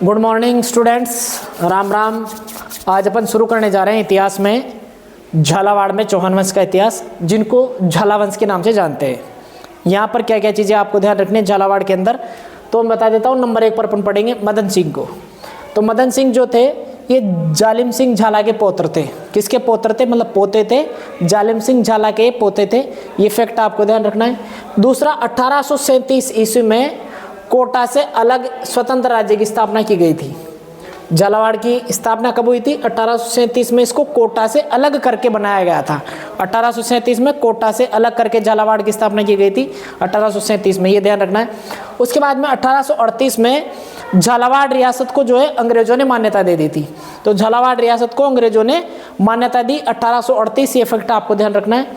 Good morning students, Ram Ram. आज अपन शुरू करने जा रहे हैं इतिहास में झालावाड़ में चौहान वंश का इतिहास, जिनको झाला वंश के नाम से जानते हैं। यहाँ पर क्या क्या चीज़ें आपको ध्यान रखनी है झालावाड़ के अंदर, तो मैं बता देता हूँ। नंबर 1 पर अपन पढ़ेंगे मदन सिंह को। तो मदन सिंह जो थे ये जालिम सिंह झाला के पौत्र थे। किसके पौत्र थे? मतलब पोते थे। जालिम सिंह झाला के पोते थे। ये फैक्ट आपको ध्यान रखना है। दूसरा, 1837 ईस्वी में कोटा से अलग स्वतंत्र राज्य की स्थापना की गई थी। झालावाड़ की स्थापना कब हुई थी? 1837 में इसको कोटा से अलग करके बनाया गया था। 1837 में कोटा से अलग करके झालावाड़ की स्थापना की गई थी। 1837 में, ये ध्यान रखना है। उसके बाद में 1838 में झालावाड़ रियासत को जो है अंग्रेजों ने मान्यता दे दी थी। तो झालावाड़ रियासत को अंग्रेजों ने मान्यता दी 1838। ये फैक्ट आपको ध्यान रखना है।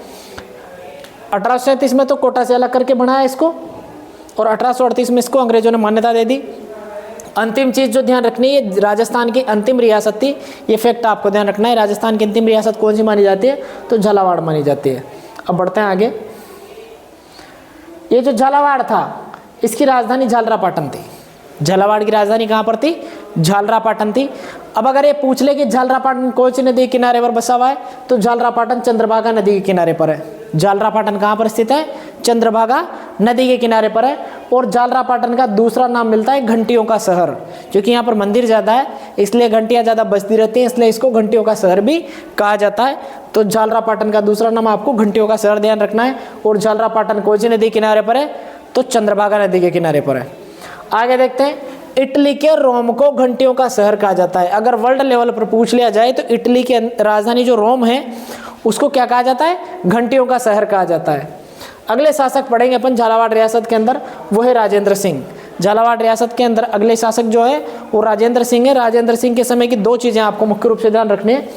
1837 में तो कोटा से अलग करके बनाया इसको, और 1838 में इसको अंग्रेजों ने मान्यता दे दी। अंतिम चीज जो ध्यान रखनी है, राजस्थान की अंतिम रियासत थी। ये फैक्ट आपको ध्यान रखना है। राजस्थान की अंतिम रियासत कौन सी मानी जाती है? तो झालावाड़ मानी जाती है। अब बढ़ते हैं आगे। ये जो झालावाड़ था, इसकी राजधानी झालरापाटन थी। झालावाड़ की राजधानी कहाँ पर थी? झालरापाटन थी। अब अगर ये पूछ ले कि झालरापाटन कौन सी नदी के किनारे पर बसा हुआ है, तो झालरापाटन चंद्रभागा नदी के किनारे पर है। झालरापाटन कहाँ पर स्थित है? चंद्रभागा नदी के किनारे पर है। और झालरापाटन का दूसरा नाम मिलता है घंटियों का शहर, क्योंकि यहाँ पर मंदिर ज़्यादा है, इसलिए घंटियाँ ज़्यादा बजती रहती हैं, इसलिए इसको घंटियों का शहर भी कहा जाता है। तो झालरापाटन का दूसरा नाम आपको घंटियों का शहर ध्यान रखना है। और झालरापाटन कौन सी नदी किनारे पर है? तो चंद्रभागा नदी के किनारे पर है। आगे देखते हैं। इटली के रोम को घंटियों का शहर कहा जाता है। अगर वर्ल्ड लेवल पर पूछ लिया जाए तो इटली की राजधानी जो रोम है उसको क्या कहा जाता है? घंटियों का शहर कहा जाता है। अगले शासक पढ़ेंगे अपन झालावाड़ रियासत के अंदर, वो है राजेंद्र सिंह। झालावाड़ रियासत के अंदर अगले शासक जो है वो राजेंद्र सिंह है। राजेंद्र सिंह के समय की दो चीज़ें आपको मुख्य रूप से ध्यान रखनी है।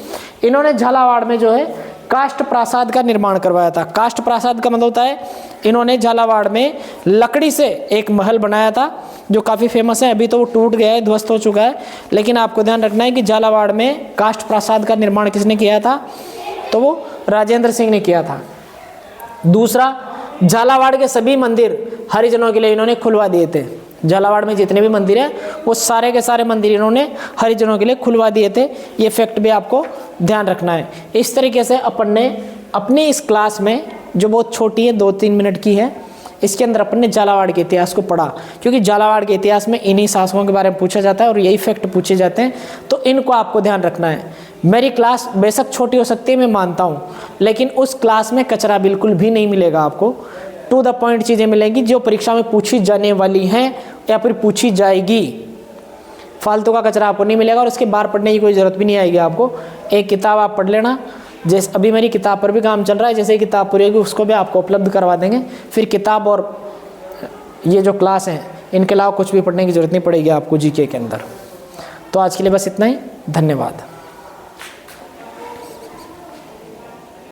इन्होंने झालावाड़ में जो है काष्ठ प्रासाद का निर्माण करवाया था। काष्ठ प्रासाद का मतलब होता है इन्होंने झालावाड़ में लकड़ी से एक महल बनाया था जो काफ़ी फेमस है। अभी तो वो टूट गया है, ध्वस्त हो चुका है, लेकिन आपको ध्यान रखना है कि झालावाड़ में काष्ठ प्रासाद का निर्माण किसने किया था? तो वो राजेंद्र सिंह ने किया था। दूसरा, झालावाड़ के सभी मंदिर हरिजनों के लिए इन्होंने खुलवा दिए थे। झालावाड़ में जितने भी मंदिर हैं वो सारे के सारे मंदिर इन्होंने हरिजनों के लिए खुलवा दिए थे। ये फैक्ट भी आपको ध्यान रखना है। इस तरीके से अपन ने अपनी इस क्लास में, जो बहुत छोटी है, 2-3 मिनट की है, इसके अंदर अपन ने झालावाड़ के इतिहास को पढ़ा। क्योंकि झालावाड़ के इतिहास में इन्हीं शासकों के बारे में पूछा जाता है और यही फैक्ट पूछे जाते हैं, तो इनको आपको ध्यान रखना है। मेरी क्लास बेशक छोटी हो सकती है, मैं मानता हूँ, लेकिन उस क्लास में कचरा बिल्कुल भी नहीं मिलेगा। आपको टू द पॉइंट चीज़ें मिलेंगी जो परीक्षा में पूछी जाने वाली हैं या फिर पूछी जाएगी। फालतू का कचरा आपको नहीं मिलेगा और उसके बाहर पढ़ने की कोई ज़रूरत भी नहीं आएगी आपको। एक किताब आप पढ़ लेना, जैसे अभी मेरी किताब पर भी काम चल रहा है, जैसे किताब पूरी होगी उसको भी आपको उपलब्ध करवा देंगे। फिर किताब और ये जो क्लास हैं इनके अलावा कुछ भी पढ़ने की ज़रूरत नहीं पड़ेगी आपको जीके के अंदर। तो आज के लिए बस इतना ही। धन्यवाद।